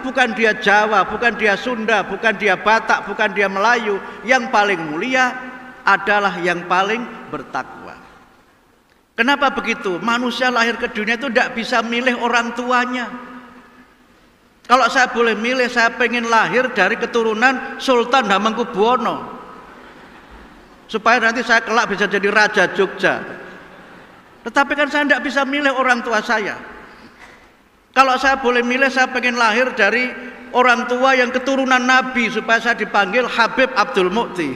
bukan dia Jawa, bukan dia Sunda, bukan dia Batak, bukan dia Melayu. Yang paling mulia adalah yang paling bertakwa. Kenapa begitu? Manusia lahir ke dunia itu tidak bisa milih orang tuanya. Kalau saya boleh milih, saya pengen lahir dari keturunan Sultan Hamengkubuwono, supaya nanti saya kelak bisa jadi Raja Jogja. Tetapi kan saya tidak bisa milih orang tua saya. Kalau saya boleh milih, saya pengen lahir dari orang tua yang keturunan Nabi, supaya saya dipanggil Habib Abdul Mukti.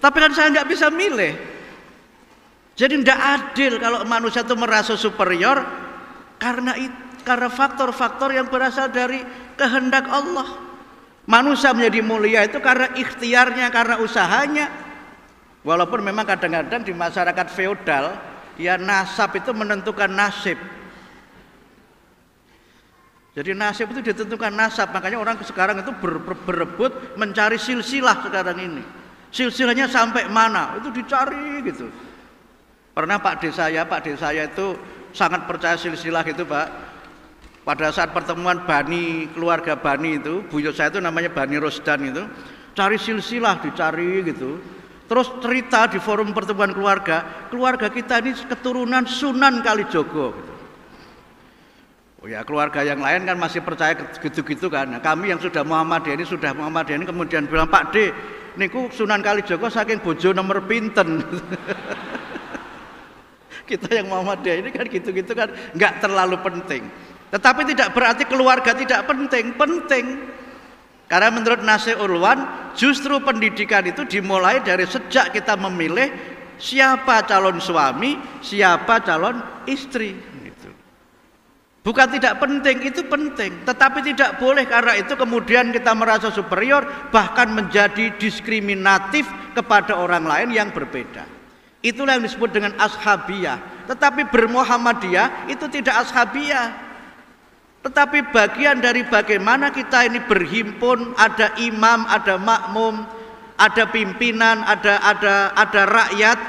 Tapi kan saya nggak bisa milih. Jadi tidak adil kalau manusia itu merasa superior karena faktor-faktor yang berasal dari kehendak Allah. Manusia menjadi mulia itu karena ikhtiarnya, karena usahanya. Walaupun memang kadang-kadang di masyarakat feodal, ya nasab itu menentukan nasib. Jadi nasib itu ditentukan nasab. Makanya orang sekarang itu berebut mencari silsilah sekarang ini. Silsilahnya sampai mana? Itu dicari gitu. Pernah Pak D saya itu sangat percaya silsilah gitu Pak. Pada saat pertemuan Bani, keluarga Bani itu, buyut saya itu namanya Bani Rosdan itu, cari silsilah, dicari gitu. Terus cerita di forum pertemuan keluarga kita ini keturunan Sunan Kalijogo gitu. Oh ya, keluarga yang lain kan masih percaya gitu-gitu kan. Nah, kami yang sudah Muhammadiyah ini kemudian bilang, Pak D, niku Sunan Kalijogo saking bojo nomor pinten. Kita yang Muhammadiyah ini kan gitu-gitu kan nggak terlalu penting. Tetapi tidak berarti keluarga tidak penting. Karena menurut Nasir Ulwan, justru pendidikan itu dimulai dari sejak kita memilih siapa calon suami, siapa calon istri. Gitu. Bukan tidak penting, itu penting. Tetapi tidak boleh karena itu kemudian kita merasa superior, bahkan menjadi diskriminatif kepada orang lain yang berbeda. Itulah yang disebut dengan ashabiyah. Tetapi bermuhammadiyah itu tidak ashabiyah. Tetapi bagian dari bagaimana kita ini berhimpun, ada imam, ada makmum, ada pimpinan, ada rakyat,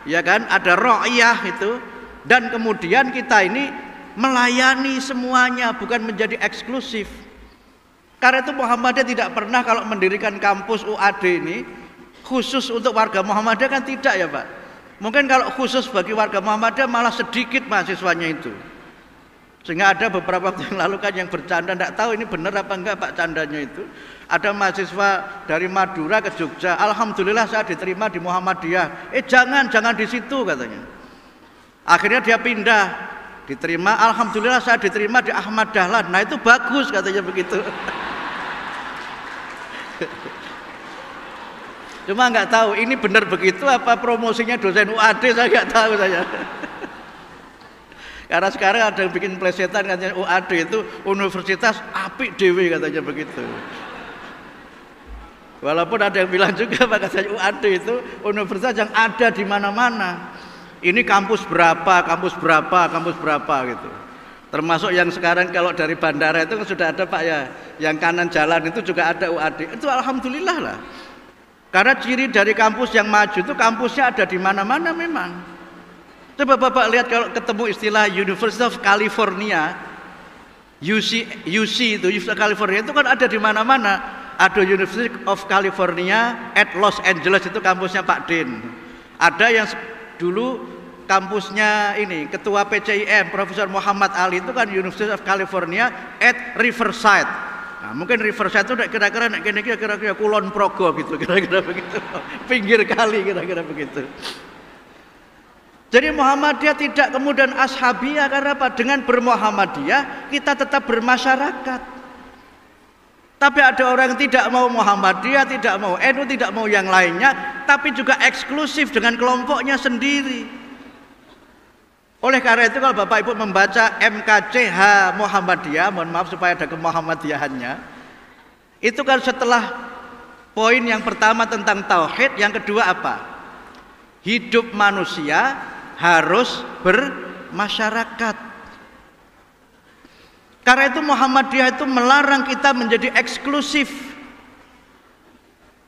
ya kan, ada ra'iyah itu, dan kemudian kita ini melayani semuanya, bukan menjadi eksklusif. Karena itu Muhammadiyah tidak pernah kalau mendirikan kampus UAD ini khusus untuk warga Muhammadiyah kan tidak ya Pak. Mungkin kalau khusus bagi warga Muhammadiyah malah sedikit mahasiswanya itu. Sehingga ada beberapa waktu yang lalu kan yang bercanda, tidak tahu ini benar apa enggak Pak candanya itu. Ada mahasiswa dari Madura ke Jogja, alhamdulillah saya diterima di Muhammadiyah. Jangan di situ katanya. Akhirnya dia pindah, diterima, alhamdulillah saya diterima di Ahmad Dahlan. Nah itu bagus katanya begitu. Cuma nggak tahu ini benar begitu apa promosinya dosen UAD, saya nggak tahu saya. Karena sekarang ada yang bikin plesetan katanya UAD itu universitas apik dewe katanya begitu. Walaupun ada yang bilang juga Pak katanya UAD itu universitas yang ada di mana-mana. Ini kampus berapa gitu. Termasuk yang sekarang kalau dari bandara itu kan sudah ada Pak ya, yang kanan jalan itu juga ada UAD. Itu alhamdulillah lah. Karena ciri dari kampus yang maju itu kampusnya ada di mana-mana memang. Coba Bapak lihat kalau ketemu istilah University of California, UC itu University of California itu kan ada di mana-mana. Ada University of California at Los Angeles itu kampusnya Pak Din. Ada yang dulu kampusnya ini ketua PCIM Profesor Muhammad Ali itu kan University of California at Riverside. Nah, mungkin Riverside itu kira-kira Kulon Progo gitu, kira-kira begitu. Pinggir kali kira-kira begitu. Jadi Muhammadiyah tidak kemudian ashabiyah karena apa? Dengan bermuhammadiyah kita tetap bermasyarakat. Tapi ada orang yang tidak mau Muhammadiyah, tidak mau NU, tidak mau yang lainnya, tapi juga eksklusif dengan kelompoknya sendiri. Oleh karena itu kalau Bapak Ibu membaca MKCH Muhammadiyah, mohon maaf supaya ada kemuhammadiyahannya, itu kan setelah poin yang pertama tentang tauhid, yang kedua apa? Hidup manusia harus bermasyarakat. Karena itu Muhammadiyah itu melarang kita menjadi eksklusif.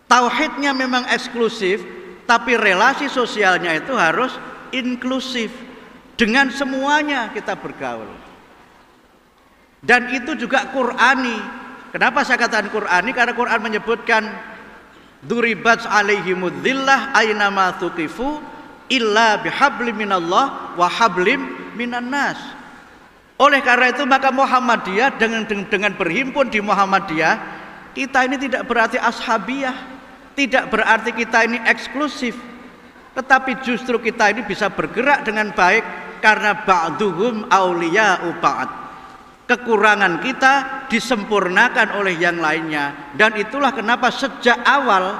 Tauhidnya memang eksklusif, tapi relasi sosialnya itu harus inklusif. Dengan semuanya kita bergaul. Dan itu juga Qur'ani. Kenapa saya katakan Qur'ani? Karena Qur'an menyebutkan duribat alaihimud dhillah aynama tuqifu illa bihablim minallah wa hablim minan nas. Oleh karena itu maka Muhammadiyah dengan berhimpun di Muhammadiyah, kita ini tidak berarti ashabiyah, tidak berarti kita ini eksklusif, tetapi justru kita ini bisa bergerak dengan baik karena ba'duhum auliya'u ba'd. Kekurangan kita disempurnakan oleh yang lainnya, dan itulah kenapa sejak awal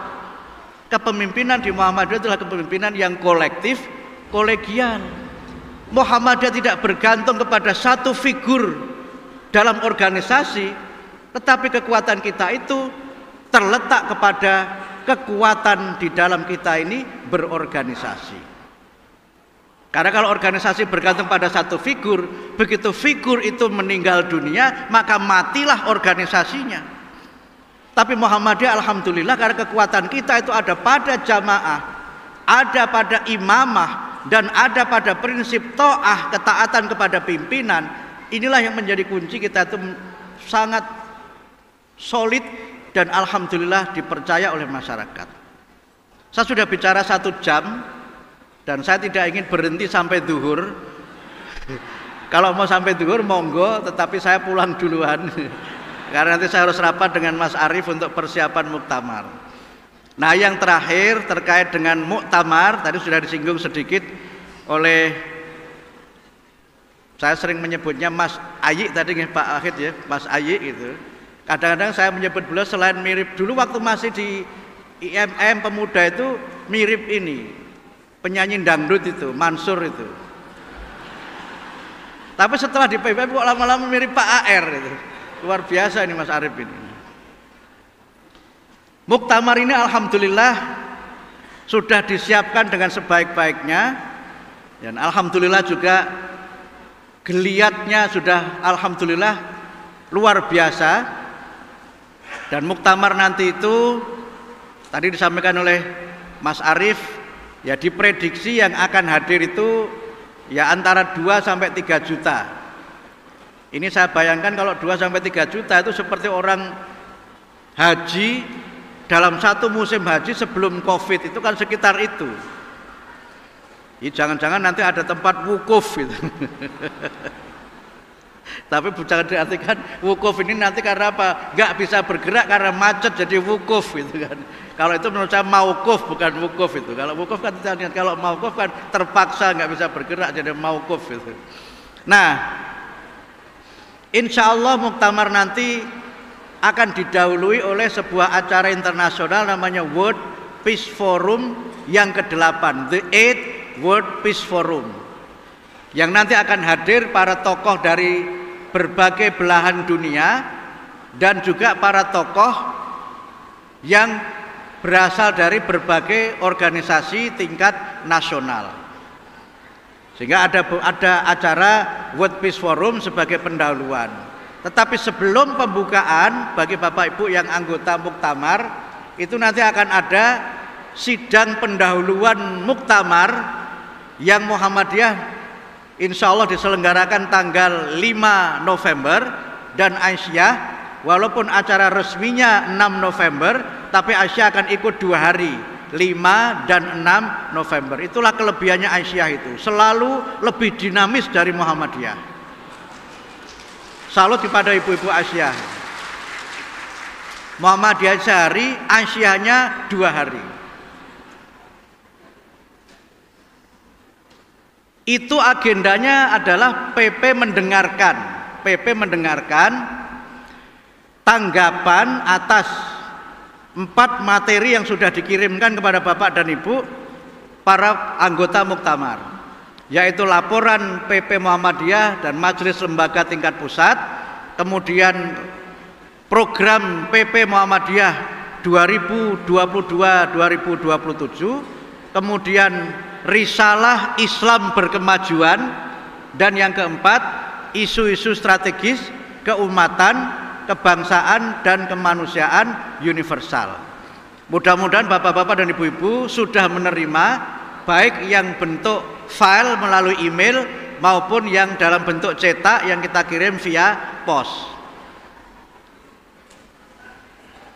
kepemimpinan di Muhammadiyah adalah kepemimpinan yang kolektif, kolegial. Muhammadiyah tidak bergantung kepada satu figur dalam organisasi, tetapi kekuatan kita itu terletak kepada kekuatan di dalam kita ini berorganisasi. Karena kalau organisasi bergantung pada satu figur, begitu figur itu meninggal dunia, maka matilah organisasinya. Tapi Muhammadiyah alhamdulillah karena kekuatan kita itu ada pada jamaah, ada pada imamah, dan ada pada prinsip ta'ah, ketaatan kepada pimpinan. Inilah yang menjadi kunci kita itu sangat solid dan alhamdulillah dipercaya oleh masyarakat. Saya sudah bicara 1 jam dan saya tidak ingin berhenti sampai duhur. Kalau mau sampai duhur monggo, tetapi saya pulang duluan karena nanti saya harus rapat dengan Mas Arief untuk persiapan muktamar. Nah, yang terakhir terkait dengan muktamar, tadi sudah disinggung sedikit oleh, saya sering menyebutnya Mas Ayi tadi Pak Ahid ya, Mas Ayi itu. Kadang-kadang saya menyebut beliau selain mirip dulu waktu masih di IMM Pemuda itu mirip ini penyanyi dangdut itu, Mansur itu. Tapi setelah di PBB kok lama-lama mirip Pak AR itu. Luar biasa ini Mas Arief ini. Muktamar ini alhamdulillah sudah disiapkan dengan sebaik-baiknya, dan alhamdulillah juga geliatnya sudah alhamdulillah luar biasa. Dan muktamar nanti itu tadi disampaikan oleh Mas Arief, ya diprediksi yang akan hadir itu ya antara 2 sampai 3 juta. Ini saya bayangkan kalau 2 sampai 3 juta itu seperti orang haji dalam satu musim haji sebelum Covid itu kan sekitar itu. Ya, jangan-jangan nanti ada tempat wukuf gitu. Tapi jangan diartikan wukuf ini nanti karena apa? Nggak bisa bergerak karena macet jadi wukuf gitu kan. Kalau itu menurut saya maukuf bukan wukuf itu. Kalau wukuf kan kita lihat, kalau maukuf kan terpaksa nggak bisa bergerak jadi maukuf itu. Nah, insya Allah muktamar nanti akan didahului oleh sebuah acara internasional namanya World Peace Forum yang ke-8, The 8th World Peace Forum, yang nanti akan hadir para tokoh dari berbagai belahan dunia dan juga para tokoh yang berasal dari berbagai organisasi tingkat nasional. Sehingga ada acara World Peace Forum sebagai pendahuluan. Tetapi sebelum pembukaan bagi Bapak Ibu yang anggota muktamar, itu nanti akan ada sidang pendahuluan muktamar yang Muhammadiyah insya Allah diselenggarakan tanggal 5 November dan Aisyah walaupun acara resminya 6 November tapi Aisyah akan ikut 2 hari, 5 dan 6 November. Itulah kelebihannya Aisyah itu, selalu lebih dinamis dari Muhammadiyah. Salut kepada ibu-ibu Aisyah. Muhammadiyah sehari, Aisyahnya 2 hari. Itu agendanya adalah PP mendengarkan tanggapan atas 4 materi yang sudah dikirimkan kepada Bapak dan Ibu para anggota muktamar, yaitu laporan PP Muhammadiyah dan Majelis Lembaga Tingkat Pusat, kemudian program PP Muhammadiyah 2022-2027, kemudian Risalah Islam Berkemajuan, dan yang keempat isu-isu strategis keumatan, kebangsaan dan kemanusiaan universal. Mudah-mudahan bapak-bapak dan ibu-ibu sudah menerima baik yang bentuk file melalui email maupun yang dalam bentuk cetak yang kita kirim via pos.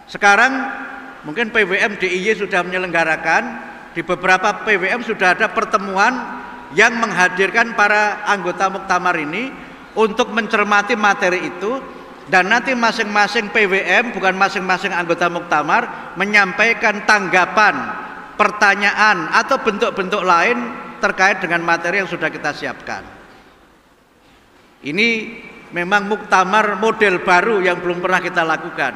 Sekarang mungkin PWM DIY sudah menyelenggarakan, di beberapa PWM sudah ada pertemuan yang menghadirkan para anggota muktamar ini untuk mencermati materi itu, dan nanti masing-masing PWM, bukan masing-masing anggota muktamar, menyampaikan tanggapan, pertanyaan atau bentuk-bentuk lain terkait dengan materi yang sudah kita siapkan. Ini memang muktamar model baru yang belum pernah kita lakukan.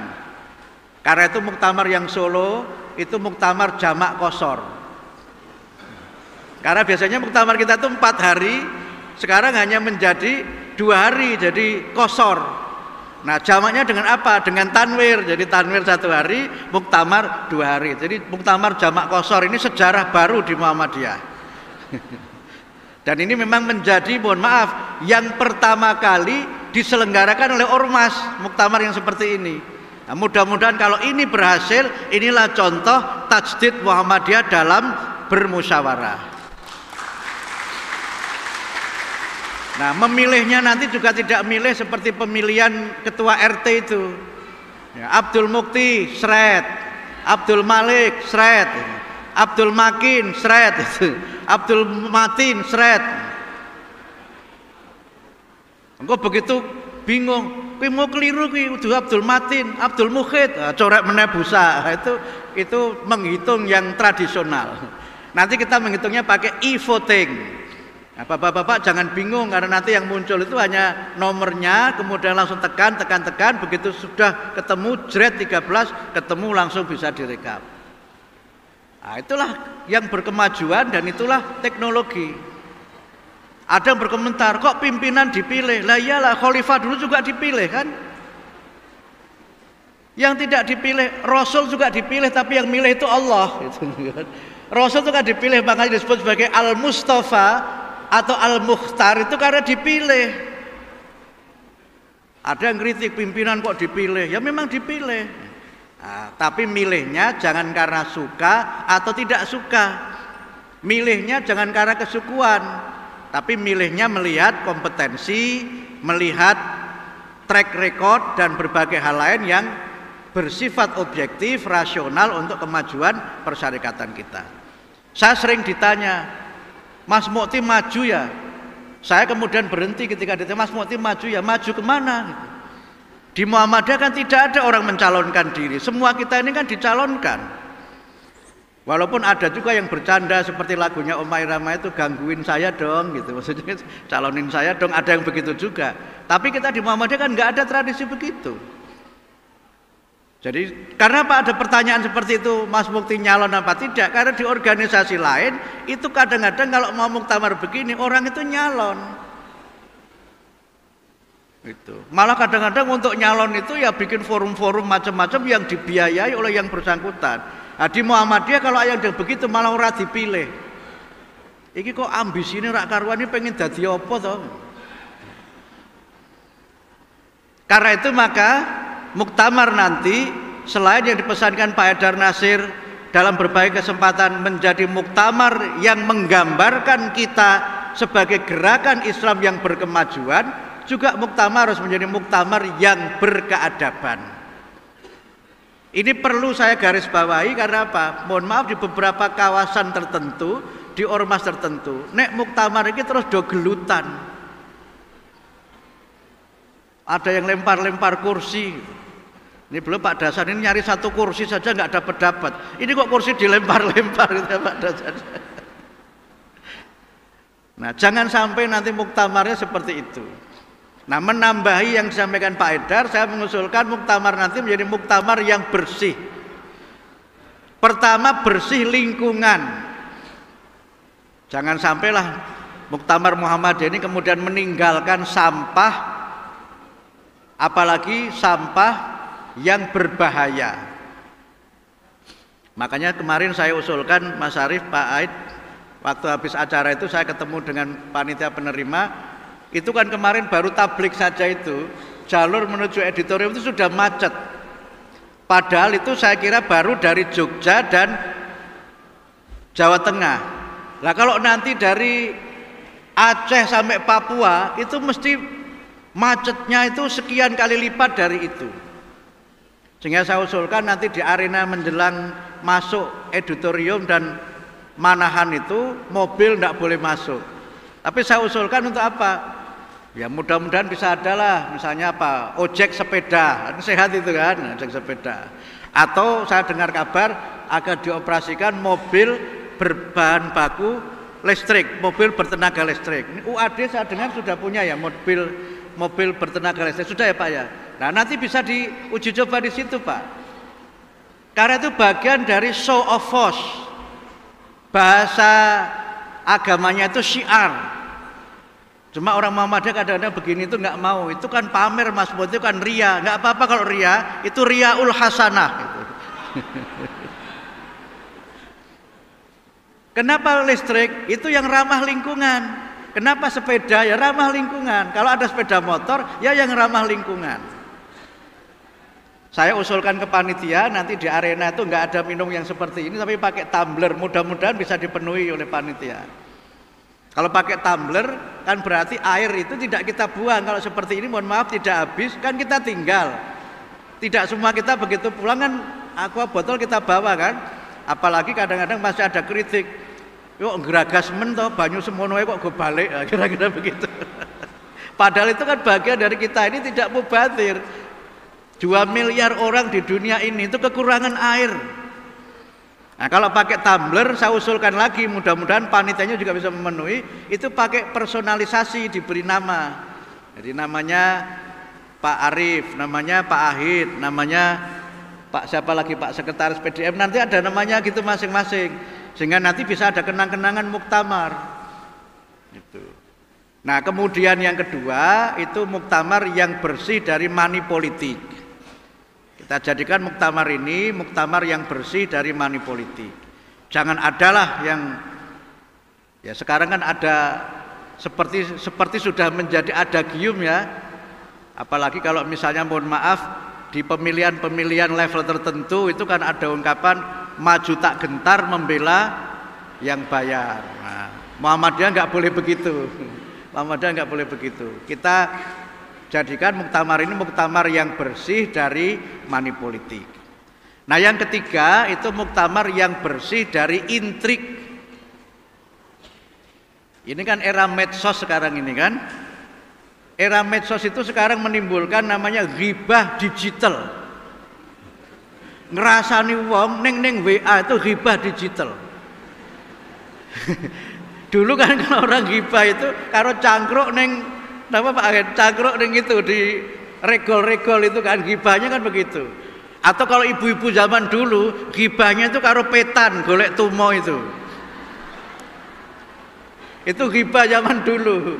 Karena itu muktamar yang Solo itu muktamar jamak qashar. Karena biasanya muktamar kita itu 4 hari, sekarang hanya menjadi 2 hari, jadi qashar. Nah, jamaknya dengan apa? Dengan tanwir. Jadi tanwir 1 hari, muktamar 2 hari. Jadi muktamar jamak qashar ini sejarah baru di Muhammadiyah. Dan ini memang menjadi, mohon maaf, yang pertama kali diselenggarakan oleh ormas muktamar yang seperti ini. Nah, mudah-mudahan kalau ini berhasil, inilah contoh tajdid Muhammadiyah dalam bermusyawarah. Nah, memilihnya nanti juga tidak milih seperti pemilihan ketua RT itu. Ya, Abdul Mukti, seret. Abdul Malik, seret. Abdul Makin, seret. Abdul Matin, seret. Engkau begitu bingung. Kui mau keliru kui udah Abdul Matin, Abdul Mukhid, corek menebusa. Itu menghitung yang tradisional. Nanti kita menghitungnya pakai e-voting. Nah, bapak-bapak jangan bingung karena nanti yang muncul itu hanya nomornya, kemudian langsung tekan, begitu sudah ketemu jret 13, ketemu langsung bisa direkap. Nah, itulah yang berkemajuan dan itulah teknologi. Ada yang berkomentar, kok pimpinan dipilih? Lah iyalah, khalifah dulu juga dipilih kan? Yang tidak dipilih, Rasul juga dipilih, tapi yang milih itu Allah. Rasul itu kan dipilih, makanya disebut sebagai Al-Mustafa atau Al-Mukhtar, itu karena dipilih. Ada yang kritik, pimpinan kok dipilih? Ya memang dipilih. Nah, tapi milihnya jangan karena suka atau tidak suka. Milihnya jangan karena kesukuan, tapi milihnya melihat kompetensi, melihat track record dan berbagai hal lain yang bersifat objektif, rasional untuk kemajuan persyarikatan kita. Saya sering ditanya, Mas Mukti maju ya? Saya kemudian berhenti ketika ditanya, Mas Mukti maju ya? Maju kemana? Di Muhammadiyah kan tidak ada orang mencalonkan diri, semua kita ini kan dicalonkan. Walaupun ada juga yang bercanda seperti lagunya Om Irama itu, gangguin saya dong gitu, maksudnya calonin saya dong, ada yang begitu juga. Tapi kita di Muhammadiyah kan nggak ada tradisi begitu. Jadi karena apa ada pertanyaan seperti itu, Mas Mukti nyalon apa tidak? Karena di organisasi lain itu kadang-kadang kalau mau muktamar begini orang itu nyalon. Itu. Malah kadang-kadang untuk nyalon itu ya bikin forum-forum macam-macam yang dibiayai oleh yang bersangkutan. Nah, di Muhammadiyah kalau yang begitu malah ora dipilih. Iki kok ambisine rak karuan ini pengen dadi apa toh? Karena itu maka muktamar nanti selain yang dipesankan Pak Haidar Nasir dalam berbagai kesempatan menjadi muktamar yang menggambarkan kita sebagai gerakan Islam yang berkemajuan, juga muktamar harus menjadi muktamar yang berkeadaban. Ini perlu saya garis bawahi karena apa? Mohon maaf, di beberapa kawasan tertentu, di ormas tertentu, nek muktamar ini terus do gelutan. Ada yang lempar-lempar kursi. Ini belum Pak Dasan ini nyari 1 kursi saja nggak dapat. Ini kok kursi dilempar-lempar gitu ya Pak Dasan. Nah, jangan sampai nanti muktamarnya seperti itu. Nah, menambahi yang disampaikan Pak Haidar, saya mengusulkan muktamar nanti menjadi muktamar yang bersih. Pertama, bersih lingkungan. Jangan sampailah muktamar Muhammadiyah ini kemudian meninggalkan sampah, apalagi sampah yang berbahaya. Makanya kemarin saya usulkan, Mas Arief, Pak Aid, waktu habis acara itu saya ketemu dengan panitia penerima. Itu kan kemarin baru tablik saja itu, jalur menuju editorium itu sudah macet. Padahal itu saya kira baru dari Jogja dan Jawa Tengah. Nah kalau nanti dari Aceh sampai Papua itu mesti Macetnya itu sekian kali lipat dari itu. Sehingga saya usulkan nanti di arena menjelang masuk auditorium dan manahan itu mobil tidak boleh masuk. Tapi saya usulkan untuk apa? Ya mudah-mudahan bisa ada lah, misalnya apa? Ojek sepeda, sehat itu kan, ojek sepeda. Atau saya dengar kabar akan dioperasikan mobil berbahan baku listrik, mobil bertenaga listrik. Ini UAD saya dengar sudah punya ya mobil bertenaga listrik, sudah ya Pak ya. Nah nanti bisa diuji coba di situ Pak. Karena itu bagian dari show of force. Bahasa agamanya itu syiar. Cuma orang Muhammadiyah kadang-kadang begini itu nggak mau. Itu kan pamer Mas, itu kan ria. Nggak apa-apa kalau ria, itu riaul hasanah. Gitu. Kenapa listrik? Itu yang ramah lingkungan. Kenapa sepeda? Ya ramah lingkungan. Kalau ada sepeda motor, ya yang ramah lingkungan. Saya usulkan ke panitia nanti di arena itu nggak ada minum yang seperti ini, tapi pakai tumbler. Mudah-mudahan bisa dipenuhi oleh panitia. Kalau pakai tumbler kan berarti air itu tidak kita buang. Kalau seperti ini mohon maaf tidak habis, kan kita tinggal. Tidak semua kita begitu pulang kan aqua botol kita bawa kan. Apalagi kadang-kadang masih ada kritik. Yuk geragas men toh banyu semono kok gue balik, kira-kira begitu. Padahal itu kan bagian dari kita ini tidak mubadzir. 2 miliar orang di dunia ini itu kekurangan air. Nah kalau pakai tumbler saya usulkan lagi, mudah-mudahan panitianya juga bisa memenuhi. Itu pakai personalisasi, diberi nama. Jadi namanya Pak Arif, namanya Pak Ahid, namanya Pak siapa lagi, Pak Sekretaris PDM, nanti ada namanya gitu masing-masing. Sehingga nanti bisa ada kenang-kenangan muktamar. Gitu. Nah kemudian yang kedua itu muktamar yang bersih dari money politik. Kita jadikan muktamar ini muktamar yang bersih dari money politik. Jangan adalah yang ya sekarang kan ada seperti sudah menjadi adagium ya. Apalagi kalau misalnya mohon maaf di pemilihan level tertentu itu kan ada ungkapan maju tak gentar membela yang bayar. Nah, Muhammadiyah nggak boleh begitu. Muhammadiyah nggak boleh begitu. Kita jadikan muktamar ini muktamar yang bersih dari money politik. Nah yang ketiga itu muktamar yang bersih dari intrik. Ini kan era medsos sekarang ini kan. Era medsos itu sekarang menimbulkan namanya ghibah digital. Ngerasani wong ning WA itu ghibah digital. Dulu kan kalau orang ghibah itu karo cangkruk ning nama Pak Agen cangkruk ning itu di regol-regol itu kan ghibahnya kan begitu. Atau kalau ibu-ibu zaman dulu ghibahnya itu karo petan golek tumo itu. Itu ghibah zaman dulu.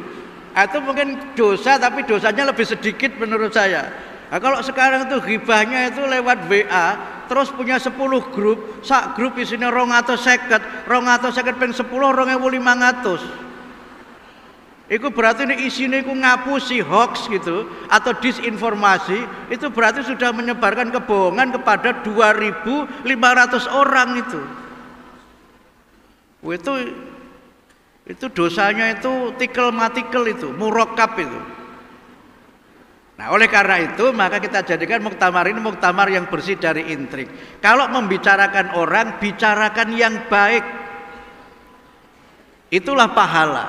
Itu mungkin dosa tapi dosanya lebih sedikit menurut saya. Nah, kalau sekarang itu ghibahnya itu lewat WA terus punya 10 grup, sak grup isinya 250 ping 10 2500. Itu berarti ini isinya itu ngapusi hoax gitu atau disinformasi, itu berarti sudah menyebarkan kebohongan kepada 2.500 orang itu. Itu dosanya itu tikel matikel itu, murokab itu. Nah oleh karena itu maka kita jadikan muktamar ini muktamar yang bersih dari intrik. Kalau membicarakan orang, bicarakan yang baik. Itulah pahala.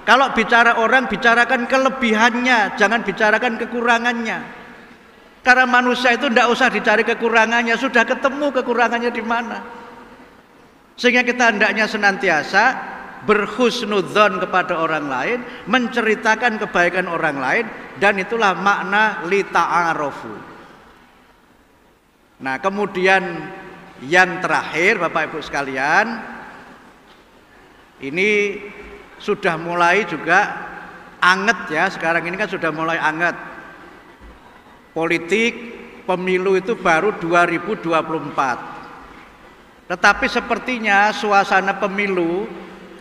Kalau bicara orang, bicarakan kelebihannya, jangan bicarakan kekurangannya. Karena manusia itu tidak usah dicari kekurangannya, sudah ketemu kekurangannya di mana. Sehingga kita hendaknya senantiasa berhusnudzon kepada orang lain, menceritakan kebaikan orang lain, dan itulah makna li ta'arofu. Nah kemudian yang terakhir Bapak Ibu sekalian, ini sudah mulai juga anget ya, sekarang ini kan sudah mulai anget. Politik pemilu itu baru 2024. Tetapi sepertinya suasana pemilu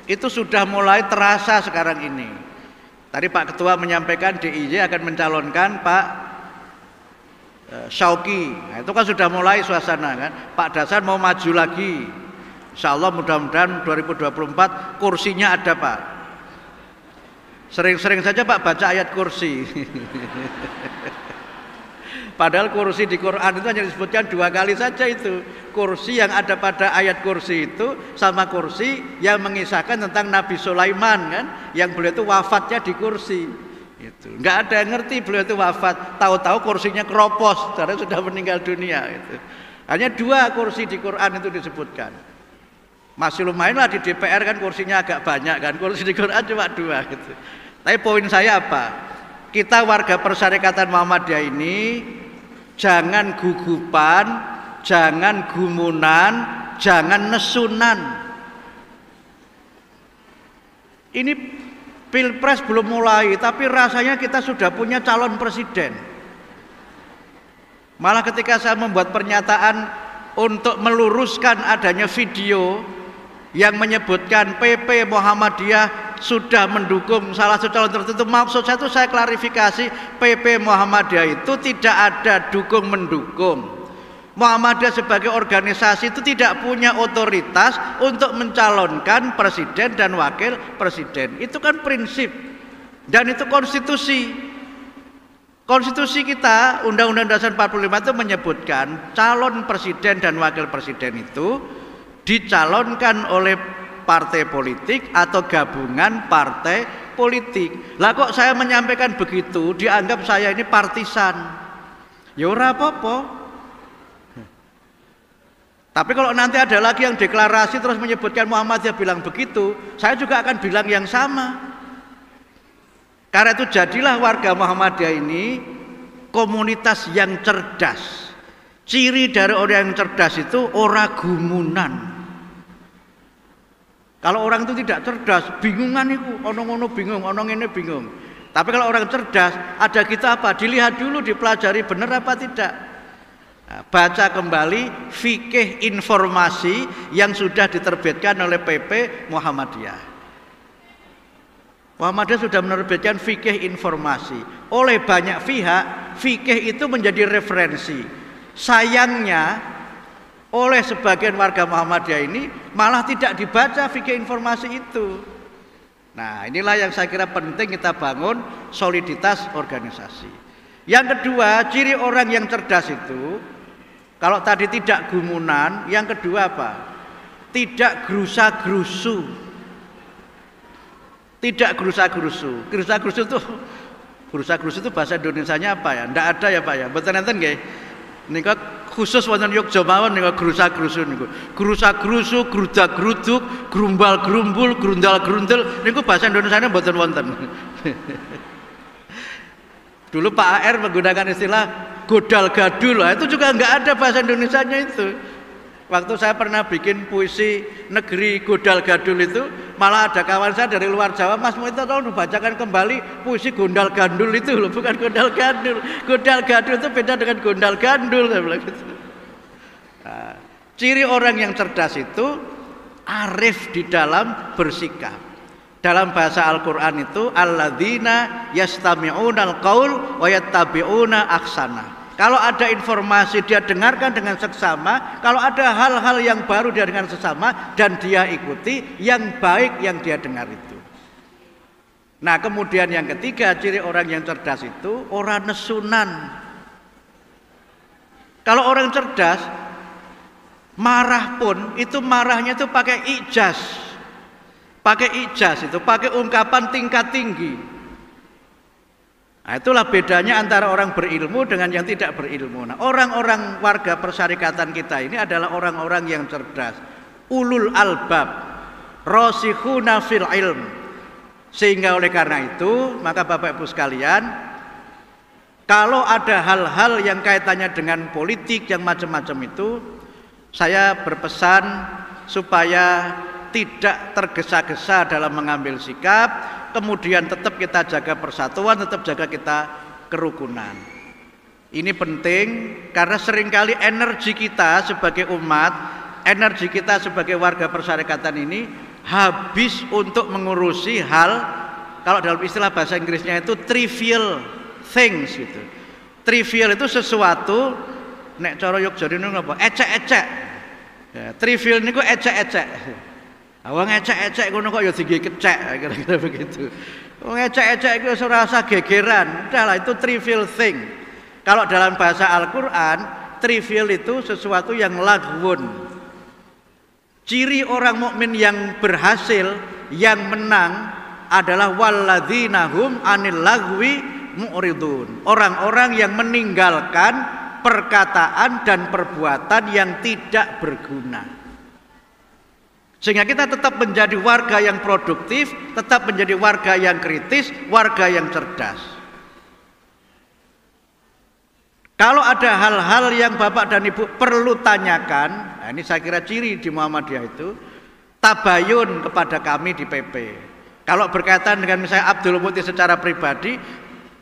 itu sudah mulai terasa sekarang ini. Tadi Pak Ketua menyampaikan DIY akan mencalonkan Pak Syauqi. Nah, itu kan sudah mulai suasana kan. Pak Dasan mau maju lagi. Insya Allah mudah-mudahan 2024 kursinya ada Pak. Sering-sering saja Pak baca ayat kursi. Padahal kursi di Quran itu hanya disebutkan 2 kali saja itu. Kursi yang ada pada ayat kursi itu sama kursi yang mengisahkan tentang Nabi Sulaiman kan, yang beliau itu wafatnya di kursi. Itu. Nggak ada yang ngerti beliau itu wafat. Tahu-tahu kursinya keropos karena sudah meninggal dunia. Itu. Hanya 2 kursi di Quran itu disebutkan. Masih lumayan lah di DPR kan kursinya agak banyak kan. Kursi di Quran cuma 2 gitu. Tapi poin saya apa? Kita warga Persyarikatan Muhammadiyah ini jangan gugupan, jangan gumunan, jangan nesunan. Ini Pilpres belum mulai, tapi rasanya kita sudah punya calon presiden. Malah ketika saya membuat pernyataan untuk meluruskan adanya video yang menyebutkan PP Muhammadiyah sudah mendukung salah satu calon tertentu, maksud saya itu saya klarifikasi, PP Muhammadiyah itu tidak ada dukung-mendukung. Muhammadiyah sebagai organisasi itu tidak punya otoritas untuk mencalonkan presiden dan wakil presiden. Itu kan prinsip dan itu konstitusi. Konstitusi kita, Undang-Undang Dasar 45 itu menyebutkan calon presiden dan wakil presiden itu dicalonkan oleh partai politik atau gabungan partai politik. Lah kok saya menyampaikan begitu dianggap saya ini partisan. Ya ora apa-apa. Tapi kalau nanti ada lagi yang deklarasi terus menyebutkan Muhammadiyah bilang begitu, saya juga akan bilang yang sama. Karena itu jadilah warga Muhammadiyah ini komunitas yang cerdas. Ciri dari orang yang cerdas itu ora gumunan. Kalau orang itu tidak cerdas, bingungan itu, ono-ono bingung, ono ini bingung. Tapi kalau orang cerdas, ada kita apa? Dilihat dulu, dipelajari benar apa tidak. Nah, baca kembali fikih informasi yang sudah diterbitkan oleh PP Muhammadiyah. Muhammadiyah sudah menerbitkan fikih informasi. Oleh banyak pihak, fikih itu menjadi referensi. Sayangnya, oleh sebagian warga Muhammadiyah ini malah tidak dibaca fikih informasi itu. Nah, inilah yang saya kira penting kita bangun soliditas organisasi. Yang kedua, ciri orang yang cerdas itu, kalau tadi tidak gumunan, yang kedua apa? Tidak gerusa-gerusu. Tidak gerusa-gerusu. Gerusa-gerusu itu bahasa Indonesianya apa ya? Ndak ada ya Pak ya? Betul enten nggih? Nika khusus wonten Yogyakarta mawon nika gerusa-gerusu niku. Gerusa-gerusu, grudak-gruduk, grumbal-grumbul, grundal-grundel niku bahasa Indonesianya mboten wonten. Dulu Pak AR menggunakan istilah godal gadul. Itu juga enggak ada bahasa Indonesianya itu. Waktu saya pernah bikin puisi negeri godal gadul itu, malah ada kawan saya dari luar Jawa, Mas mau itu tolong dibacakan kembali puisi gondal gandul itu loh, bukan gondal gandul. Gondal gadul itu beda dengan gondal gandul, saya bilang gitu. Nah, ciri orang yang cerdas itu arif di dalam bersikap. Dalam bahasa Al-Quran itu alladzina yastami'unal qaul wa yattabi'una ahsana. Kalau ada informasi dia dengarkan dengan seksama, kalau ada hal-hal yang baru dia dengar sesama dan dia ikuti yang baik yang dia dengar itu. Nah, kemudian yang ketiga, ciri orang yang cerdas itu orang nesunan. Kalau orang cerdas marah pun itu marahnya itu pakai ijaz. Pakai ijaz itu, pakai ungkapan tingkat tinggi. Nah, itulah bedanya antara orang berilmu dengan yang tidak berilmu. Nah, orang-orang warga persyarikatan kita ini adalah orang-orang yang cerdas, ulul albab, rasikhuna fil ilm. Sehingga oleh karena itu, maka Bapak Ibu sekalian, kalau ada hal-hal yang kaitannya dengan politik yang macam-macam itu, saya berpesan supaya tidak tergesa-gesa dalam mengambil sikap, kemudian tetap kita jaga persatuan, tetap jaga kita kerukunan. Ini penting karena seringkali energi kita sebagai umat, energi kita sebagai warga persyarikatan ini habis untuk mengurusi hal, kalau dalam istilah bahasa Inggrisnya itu trivial things gitu. Trivial itu sesuatu, nek cara Yogyakarta ini apa? Ecek-ecek. Ya, trivial niku ecek-ecek. Wong ecek-ecek ngono kok ya digekecek, kira-kira begitu. Wong ecek-ecek iku ora usah gegeran. Udahlah itu trivial thing. Kalau dalam bahasa Al-Qur'an, trivial itu sesuatu yang laghwun. Ciri orang mukmin yang berhasil, yang menang adalah walladzina hum anil laghwi mu'ridun. Orang-orang yang meninggalkan perkataan dan perbuatan yang tidak berguna. Sehingga kita tetap menjadi warga yang produktif, tetap menjadi warga yang kritis, warga yang cerdas. Kalau ada hal-hal yang Bapak dan Ibu perlu tanyakan, nah ini saya kira ciri di Muhammadiyah itu, tabayun kepada kami di PP. Kalau berkaitan dengan misalnya Abdul Mukti secara pribadi,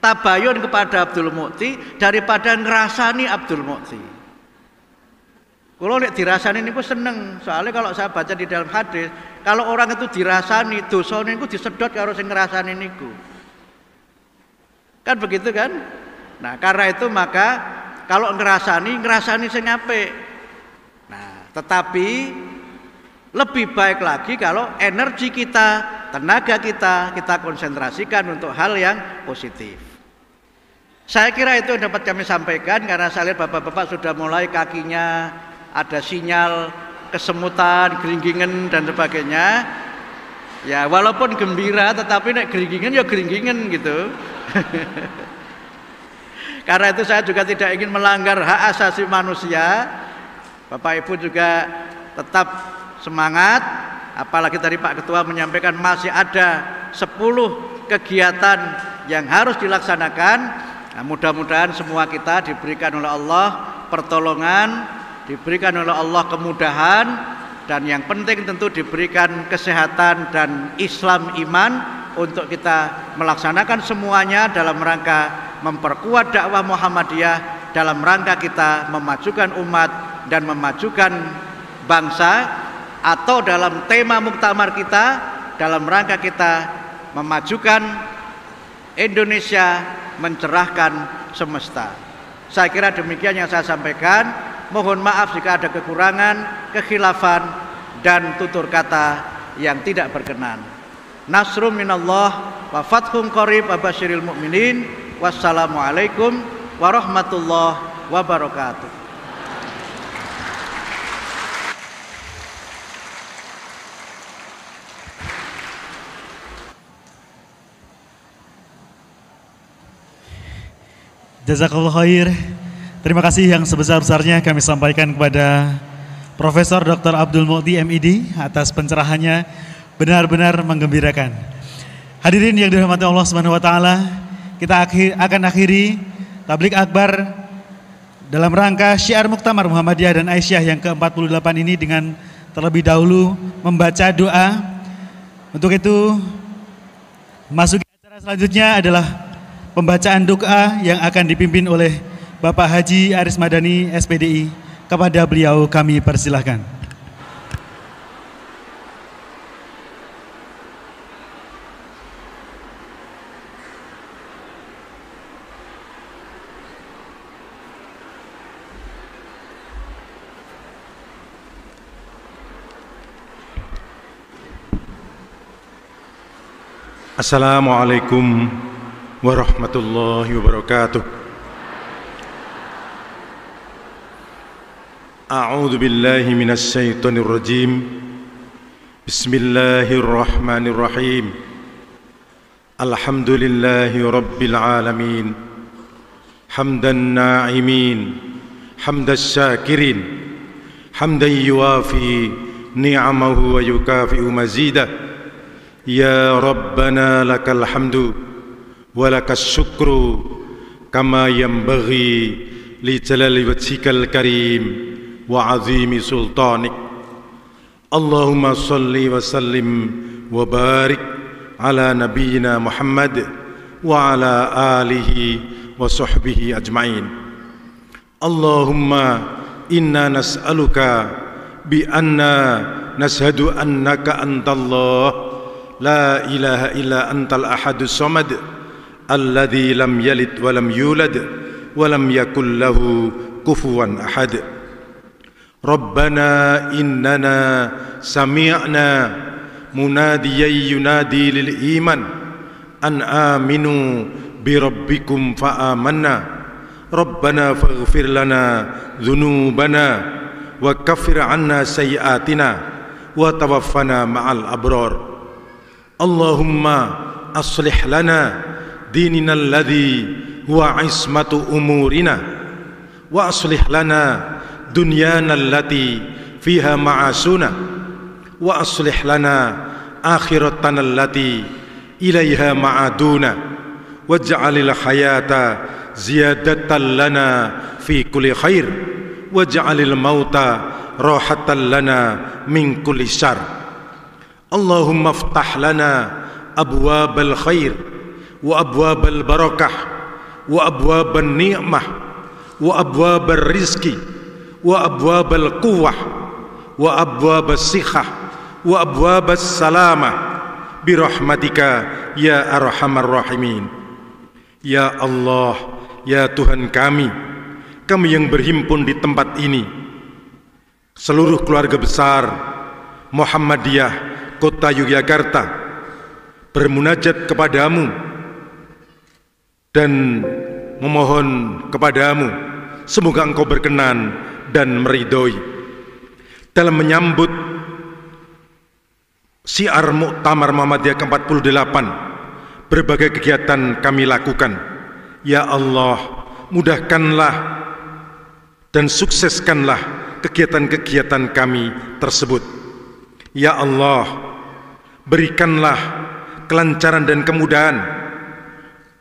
tabayun kepada Abdul Mukti daripada ngerasani Abdul Mukti. Kalau lihat dirasani niku seneng, soalnya kalau saya baca di dalam hadis, kalau orang itu dirasani, dosane niku disedot karo sing ngrasani niku. Kan begitu kan? Nah, karena itu maka kalau ngerasani sing apik. Nah, tetapi lebih baik lagi kalau energi kita, tenaga kita konsentrasikan untuk hal yang positif. Saya kira itu yang dapat kami sampaikan karena saya lihat bapak-bapak sudah mulai kakinya ada sinyal kesemutan, geringgingan dan sebagainya. Ya walaupun gembira tetapi nek geringgingan ya geringgingan gitu. Karena itu saya juga tidak ingin melanggar hak asasi manusia. Bapak Ibu juga tetap semangat. Apalagi tadi Pak Ketua menyampaikan masih ada 10 kegiatan yang harus dilaksanakan. Nah, mudah-mudahan semua kita diberikan oleh Allah pertolongan, diberikan oleh Allah kemudahan, dan yang penting tentu diberikan kesehatan dan Islam iman untuk kita melaksanakan semuanya dalam rangka memperkuat dakwah Muhammadiyah, dalam rangka kita memajukan umat dan memajukan bangsa, atau dalam tema muktamar kita dalam rangka kita memajukan Indonesia, mencerahkan semesta. Saya kira demikian yang saya sampaikan. Mohon maaf jika ada kekurangan, kekhilafan, dan tutur kata yang tidak berkenan. Nasrum minallah wa fathun qarib wa basyiril mu'minin. Wassalamualaikum warahmatullahi wabarakatuh. Jazakallahu khair. Terima kasih yang sebesar-besarnya kami sampaikan kepada Profesor Dr. Abdul Mukti MID atas pencerahannya, benar-benar menggembirakan. Hadirin yang dirahmati Allah Subhanahu wa taala, kita akan akhiri tablik akbar dalam rangka syiar Muktamar Muhammadiyah dan Aisyah yang ke-48 ini dengan terlebih dahulu membaca doa. Untuk itu, masuki acara selanjutnya adalah pembacaan doa yang akan dipimpin oleh Bapak Haji Aris Madani SPDI. Kepada beliau kami persilahkan. Assalamualaikum warahmatullahi wabarakatuh. A'udzu billahi minasy syaithanir rajim. Bismillahirrahmanirrahim. Alhamdulillahi rabbil alamin. Hamdan na'imin, hamdas syakirin, hamdan yuwafi ni'amahu wa yukafi'u mazidah. Ya Rabbana lakal hamdu wa lakas syukru kama yanbaghi li jalali wajhikal karim wa azimi sultanik. Allahumma salli wa sallim wa barik ala nabiyyina Muhammad wa ala alihi wa sahbihi ajma'in. Allahumma inna nas'aluka bi anna nashhadu annaka antallah la ilaha illa antal ahadus samad alladzi lam yalid wa lam yulad wa lam yakul lahu kufuwan ahad. Rabbana innana sami'na munadiyan yunadi lil iman an aminu bi rabbikum fa amanna rabbana faghfir lana dzunubana wa kaffir 'anna sayyi'atina wa tawaffana ma'al abrar. Allahumma aslih lana dinina alladhi huwa ismatu umurina wa aslih lana dunyana allati fiha ma'asuna wa aslih lana akhiratana allati ilaiha ma'aduna waj'alil hayata ziyadatan lana fi kulli khair waj'alil mauta rahatan lana min kulli syarr. Allahumma iftah lana abwabal khair wa abwabal barakah wa abwaban ni'mah wa abwabar rizki wa abwabal quwwah wa abwabas sikhah wa abwabas salamah birahmatika ya arhamar rahimin. Ya Allah, ya Tuhan kami yang berhimpun di tempat ini, seluruh keluarga besar Muhammadiyah Kota Yogyakarta bermunajat kepadamu dan memohon kepadamu semoga engkau berkenan dan meridhoi dalam menyambut syiar Muktamar Muhammadiyah ke-48. Berbagai kegiatan kami lakukan. Ya Allah, mudahkanlah dan sukseskanlah kegiatan-kegiatan kami tersebut. Ya Allah, berikanlah kelancaran dan kemudahan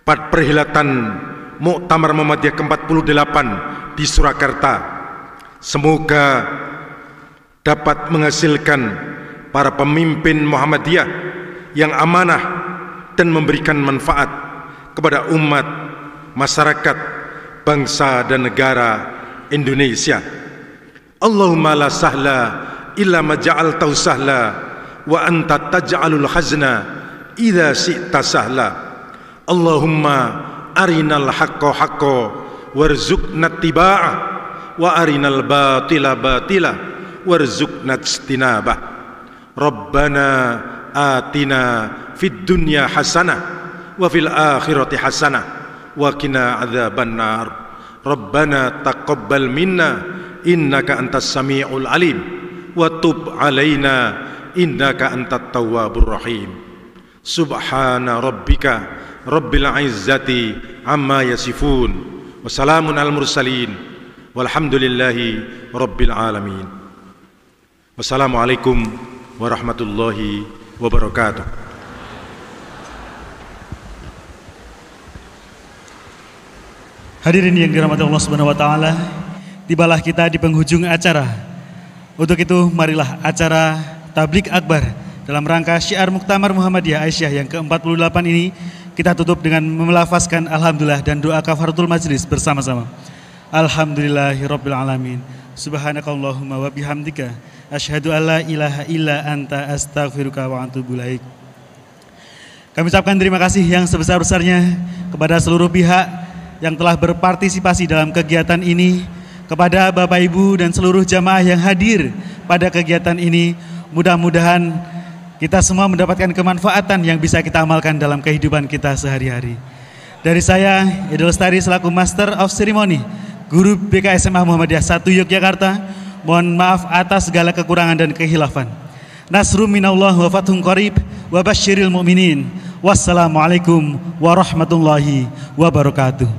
pada perhelatan Muktamar Muhammadiyah ke-48 di Surakarta. Semoga dapat menghasilkan para pemimpin Muhammadiyah yang amanah dan memberikan manfaat kepada umat, masyarakat, bangsa dan negara Indonesia. Allahumma la sahla illa ma ja'altahu sahla wa anta taj'alul hazna idza syi'ta sahla. Allahumma arinal haqqa haqqa warzuqna ittiba'ah wa arinal batila batila warzuqna ijtinabah. Rabbana atina fid dunya hasanah wa fil akhirati hasanah wa qina adzabannar. Rabbana taqabbal minna innaka antas samiul alim wa tub alaina innaka antat tawwabur rahim. Subhana rabbika rabbil izzati amma yasifun wa salamun al mursalin walhamdulillahi rabbil alamin. Wassalamualaikum warahmatullahi wabarakatuh. Hadirin yang dirahmati Allah Subhanahu wa taala, tibalah kita di penghujung acara. Untuk itu marilah acara Tabligh Akbar dalam rangka syiar Muktamar Muhammadiyah Aisyah yang ke-48 ini kita tutup dengan melafazkan alhamdulillah dan doa kafaratul majlis bersama-sama. Alhamdulillahirabbil alamin. Subhanakallahumma wa bihamdika asyhadu alla ilaha illa anta astaghfiruka wa atubu ilaik. Kami ucapkan terima kasih yang sebesar-besarnya kepada seluruh pihak yang telah berpartisipasi dalam kegiatan ini, kepada Bapak Ibu dan seluruh jamaah yang hadir pada kegiatan ini. Mudah-mudahan kita semua mendapatkan kemanfaatan yang bisa kita amalkan dalam kehidupan kita sehari-hari. Dari saya, Edo Lestari selaku Master of Ceremony Guru BK SMA Muhammadiyah 1 Yogyakarta, mohon maaf atas segala kekurangan dan kehilafan. Nasrum minallah wa fathun qarib wa basyiril mu'minin. Wassalamualaikum warahmatullahi wabarakatuh.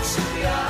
setia.